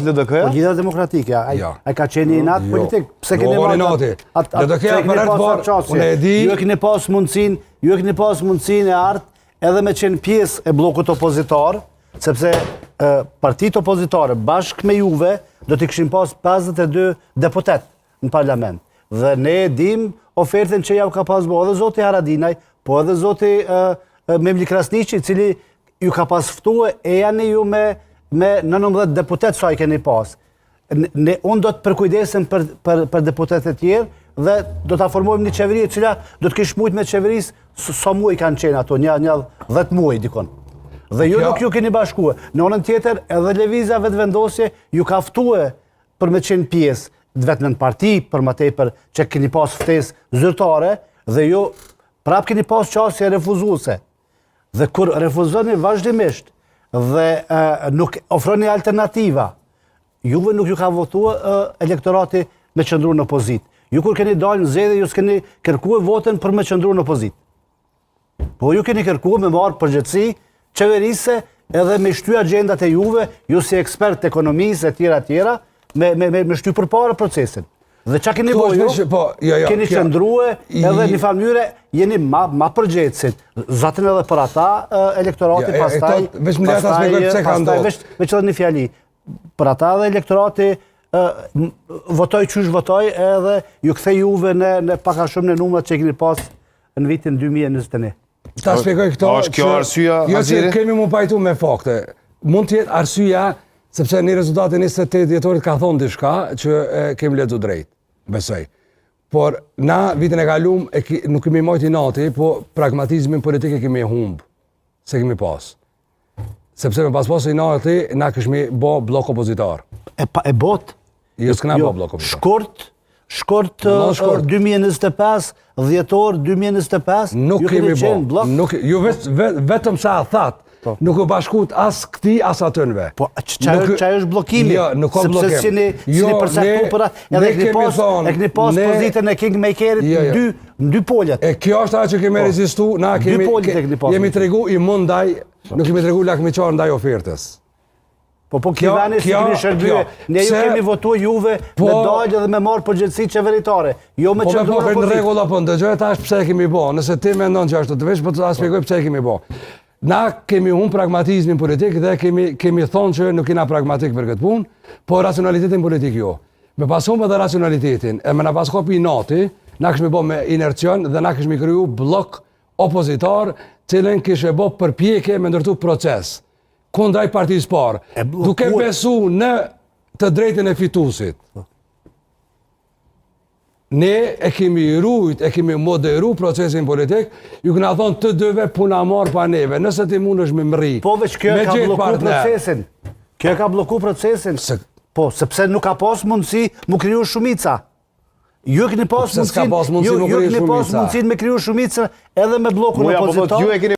LDK-ja? Po Lidhja Demokratike, ai ka qenë i natë politik. Pse keni marrë? LDK-ja për herë të parë, unë e di. Ju e keni pas mundësinë e artë edhe me qenë pjesë e bllokut opozitor, sepse partitë opozitare bashkë me juve do t'i kishin pas 52 deputet në parlament. Dhe ne dim ofertën që ja ka pas bo edhe zoti Haradinaj, po edhe zoti Memli Krasniqi, cili ju ka pas ftue e janë ju me 19 deputet sa i keni pas. Unë do të përkujdesem për deputetet tjerë dhe do të formojmë një qeveri e cila do të kish mujt me qeveris sa muaj kanë qenë ato, një 10 muaj dikon. Dhe ju nuk ju keni bashkue. Në anën tjetër, edhe Lëvizja Vetëvendosje ju ka ftue për me qenë pjesë vetëm në parti, për më tepër që keni pas ftesë zyrtare dhe ju prap keni pas qasje refuzuese. Dhe kur refuzoni vazhdimisht dhe nuk ofroni alternativa, juve nuk ju ka votua elektorati me qëndru në opozit. Ju kur keni dalë në zgjedhje, ju s'keni kërkuar votën për me qëndru në opozit. Po ju keni kërkuar me marrë përgjegjësi qeverise edhe me shty agendat e juve, ju si ekspert të ekonomisë e tjera, me shty përpara procesin. Dhe qa keni boju, keni qëndruhe edhe një famyre, jeni ma përgjecit. Zatën edhe për ata elektorati, pastaj, veç edhe një fjali, për ata edhe elektorati votoj qysh votoj edhe ju kthe juve në paka shumë në numrat që keni pas në vitin 2021. Ta shpjegoj këto që kemi mu pajtu me fakte. Mund t'jetë arsyeja, sepse një rezultate 28 dhjetorit ka thonë diçka që kemi lexuar drejt, besoj. Por na vitin e kalum nuk kemi majti nati, po pragmatizmin politik e kemi humb, se kemi pas. Sepse me pas i nati, na këshmi bo blok opozitar. E bot? Jo s'këna bo blok opozitar. Shkort 2025, dhjetor 2025, nuk kemi bo. Ju vetëm sa thatë, nuk u bashkut as këti, as atënve. Po, që është blokimi? Jo, nuk ka blokim. Sepse si një përsaktu për atë, edhe e këni pas pozitën e Kingmakerit në dy poljet. E kjo është atë që kemi rezistu, na jemi tregu i mundaj, nuk kemi tregu lakmiqar ndaj ofertës. Po këveni si keni shërbye, ne ju kemi votu juve me dalë dhe me marë përgjithësi qeveritare. Jo me qëndru në pozit. Në regulla, po ndëgjoj tash pse e kemi bo, nëse ti me ndonë që ashtu të vesh, po të aspegoj pse e kemi bo. Na kemi unë pragmatizmin politik dhe kemi thonë që nuk kena pragmatik për këtë punë, po racionalitetin politik jo. Me pasom edhe racionalitetin, e me na pas kopi i nati, na këshmi bo me inercion dhe na këshmi kryu blok opozitar, cilën këshme bo përpjekje me ndërtu proces. Kondraj partisë parë, duke besu në të drejtën e fitusit. Ne e kemi rujt, e kemi moderu procesin politik, ju këna thonë të dëve puna marë pa neve, nëse ti mund është me mëri. Po veç kjo ka bloku procesin. Kjo ka bloku procesin. Po, sepse nuk ka pas mundësi mu kriju shumica. Ju keni pas mundësin me kriju shumica edhe me blokun opozitor.